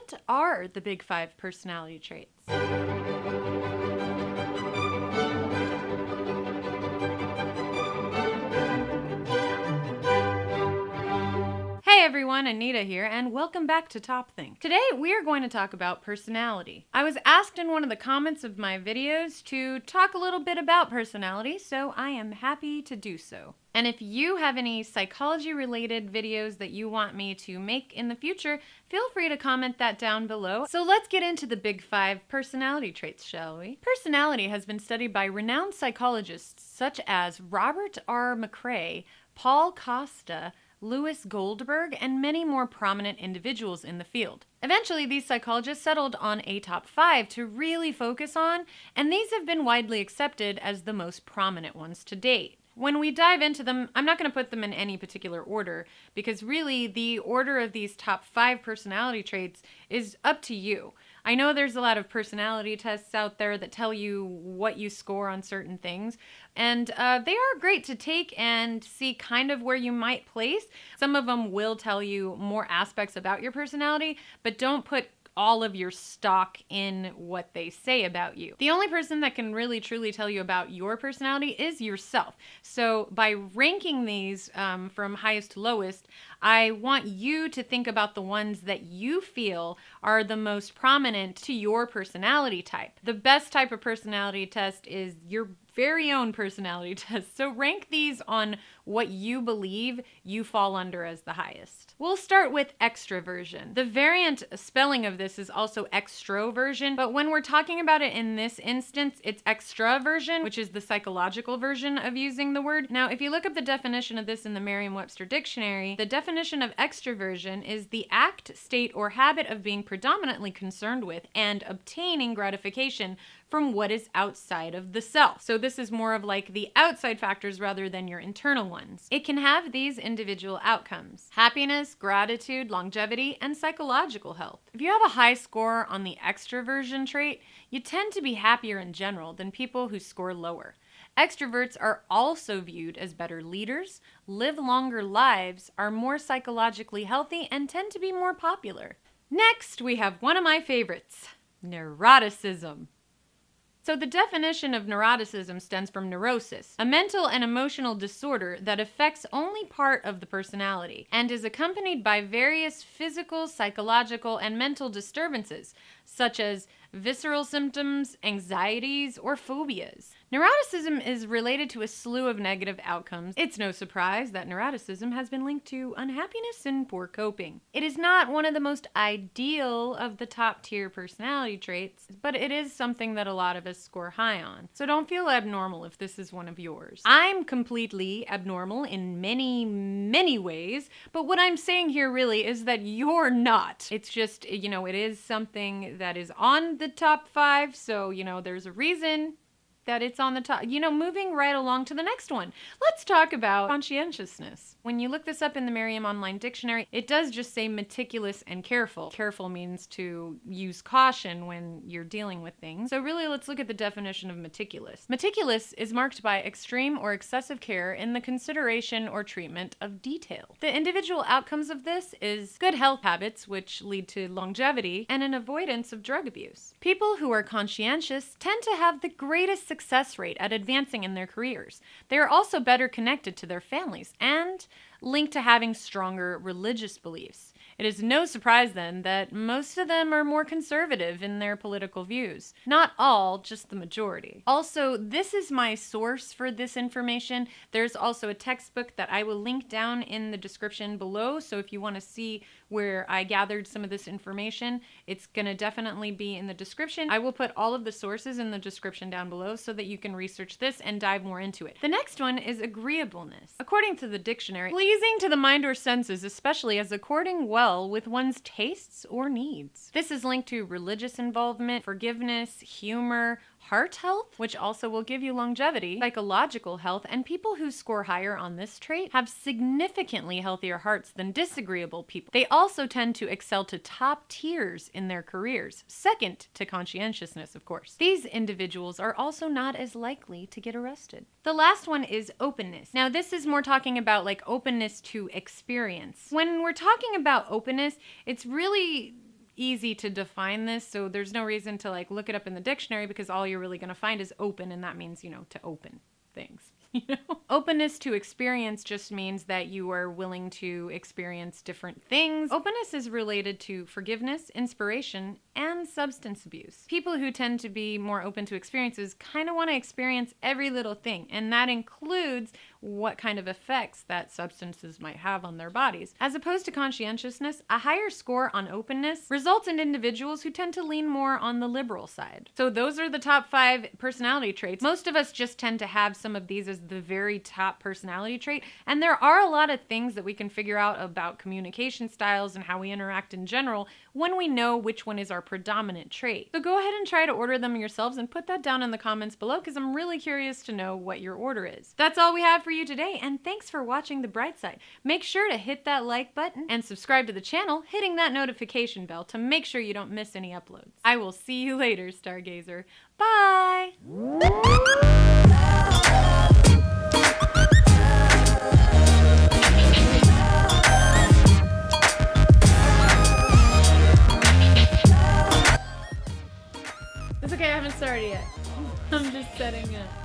What are the big 5 personality traits? Hey everyone, Anita here, and welcome back to Top Thing. Today we are going to talk about personality. I was asked in one of the comments of my videos to talk a little bit about personality, so I am happy to do so. And if you have any psychology-related videos that you want me to make in the future, feel free to comment that down below. So let's get into the big 5 personality traits, shall we? Personality has been studied by renowned psychologists such as Robert R. McCrae, Paul Costa, Louis Goldberg, and many more prominent individuals in the field. Eventually, these psychologists settled on a top 5 to really focus on, and these have been widely accepted as the most prominent ones to date. When we dive into them, I'm not going to put them in any particular order, because really the order of these top 5 personality traits is up to you. I know there's a lot of personality tests out there that tell you what you score on certain things, and they are great to take and see kind of where you might place. Some of them will tell you more aspects about your personality, but don't put all of your stock in what they say about you. The only person that can really truly tell you about your personality is yourself. So by ranking these from highest to lowest, I want you to think about the ones that you feel are the most prominent to your personality type. The best type of personality test is your very own personality test. So rank these on what you believe you fall under as the highest. We'll start with extraversion. The variant spelling of this is also extroversion, but when we're talking about it in this instance, it's extraversion, which is the psychological version of using the word. Now, if you look up the definition of this in the Merriam-Webster dictionary, the definition of extraversion is the act, state, or habit of being predominantly concerned with and obtaining gratification from what is outside of the self. So this is more of like the outside factors rather than your internal ones. It can have these individual outcomes: happiness, gratitude, longevity, and psychological health. If you have a high score on the extraversion trait, you tend to be happier in general than people who score lower. Extroverts are also viewed as better leaders, live longer lives, are more psychologically healthy, and tend to be more popular. Next, we have one of my favorites, neuroticism. So the definition of neuroticism stems from neurosis, a mental and emotional disorder that affects only part of the personality and is accompanied by various physical, psychological, and mental disturbances, such as visceral symptoms, anxieties, or phobias. Neuroticism is related to a slew of negative outcomes. It's no surprise that neuroticism has been linked to unhappiness and poor coping. It is not one of the most ideal of the top tier personality traits, but it is something that a lot of us score high on. So don't feel abnormal if this is one of yours. I'm completely abnormal in many, many ways, but what I'm saying here really is that you're not. It's just, it is something that is on the top 5, so, there's a reason that it's on the top. Moving right along to the next one. Let's talk about conscientiousness. When you look this up in the Merriam Online Dictionary, it does just say meticulous and careful. Careful means to use caution when you're dealing with things. So really, let's look at the definition of meticulous. Meticulous is marked by extreme or excessive care in the consideration or treatment of detail. The individual outcomes of this is good health habits, which lead to longevity, and an avoidance of drug abuse. People who are conscientious tend to have the greatest success rate at advancing in their careers. They are also better connected to their families and linked to having stronger religious beliefs. It is no surprise then that most of them are more conservative in their political views. Not all, just the majority. Also, this is my source for this information. There's also a textbook that I will link down in the description below, so if you want to see where I gathered some of this information, it's going to definitely be in the description. I will put all of the sources in the description down below so that you can research this and dive more into it. The next one is agreeableness. According to the dictionary, pleasing to the mind or senses, especially as according well with one's tastes or needs. This is linked to religious involvement, forgiveness, humor, heart health, which also will give you longevity, psychological health, and people who score higher on this trait have significantly healthier hearts than disagreeable people. They also tend to excel to top tiers in their careers, second to conscientiousness, of course. These individuals are also not as likely to get arrested. The last one is openness. Now, this is more talking about like openness to experience. When we're talking about openness, it's really easy to define this, so there's no reason to like look it up in the dictionary because all you're really going to find is open, and that means, to open things. Openness to experience just means that you are willing to experience different things. Openness is related to forgiveness, inspiration, and substance abuse. People who tend to be more open to experiences kind of want to experience every little thing, and that includes what kind of effects that substances might have on their bodies. As opposed to conscientiousness, a higher score on openness results in individuals who tend to lean more on the liberal side. So those are the top 5 personality traits. Most of us just tend to have some of these as the very top personality trait, and there are a lot of things that we can figure out about communication styles and how we interact in general when we know which one is our predominant trait. So go ahead and try to order them yourselves and put that down in the comments below because I'm really curious to know what your order is. That's all we have for you today, and thanks for watching The Bright Side. Make sure to hit that like button and subscribe to the channel, hitting that notification bell to make sure you don't miss any uploads. I will see you later, Stargazer. Bye! It's okay, I haven't started yet. I'm just setting up.